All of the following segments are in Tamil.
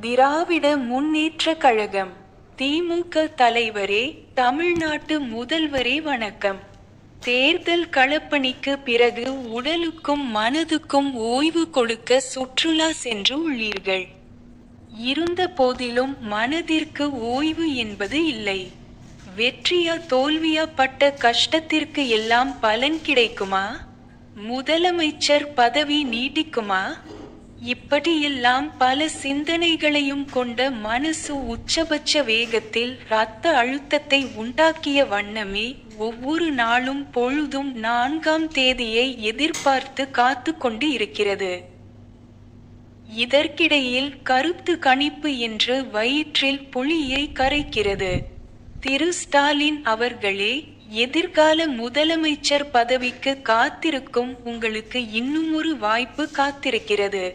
திராவிட முன்னேற்றக் கழகம் திமுக தலைவரே, தமிழ்நாட்டு முதல்வரே வணக்கம். தேர்தல் களப்பணிக்கு பிறகு உடலுக்கும் மனதுக்கும் ஓய்வு கொடுக்க சுற்றுலா சென்று உள்ளீர்கள். இருந்த போதிலும் மனதிற்கு ஓய்வு என்பது இல்லை. வெற்றியா தோல்வியா பட்ட கஷ்டத்திற்கு எல்லாம் பலன் கிடைக்குமா? முதலமைச்சர் பதவி நீடிக்குமா? இப்படியெல்லாம் பல சிந்தனைகளையும் கொண்ட மனசு உச்சபட்ச வேகத்தில் இரத்த அழுத்தத்தை உண்டாக்கிய வண்ணமே ஒவ்வொரு நாளும் பொழுதும் 4ஆம் தேதியை எதிர்பார்த்து காத்து கொண்டு இருக்கிறது. இதற்கிடையில் கருத்து கணிப்பு என்று வயிற்றில் புளியை கரைக்கிறது. திரு ஸ்டாலின் அவர்களே, எதிர்கால முதலமைச்சர் பதவிக்கு காத்திருக்கும் உங்களுக்கு இன்னுமொரு வாய்ப்பு காத்திருக்கிறது.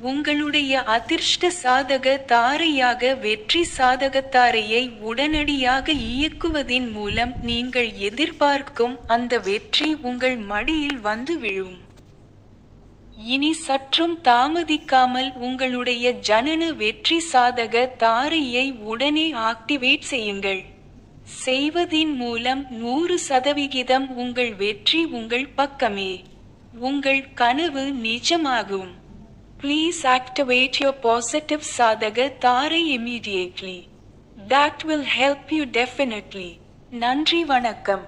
உங்களுடைய அதிர்ஷ்ட சாதக தாரையாக வெற்றி சாதகத்தாரையை உடனடியாக இயக்குவதின் மூலம் நீங்கள் எதிர்பார்க்கும் அந்த வெற்றி உங்கள் மடியில் வந்து விழும். இனி சற்றும் தாமதிக்காமல் உங்களுடைய ஜனன வெற்றி சாதக தாரையை உடனே ஆக்டிவேட் செய்யுங்கள். செய்வதின் மூலம் 100% உங்கள் வெற்றி உங்கள் பக்கமே. உங்கள் கனவு நிஜமாகும். Please activate your positive sadhaga thare immediately. That will help you definitely. நன்றி, வணக்கம்.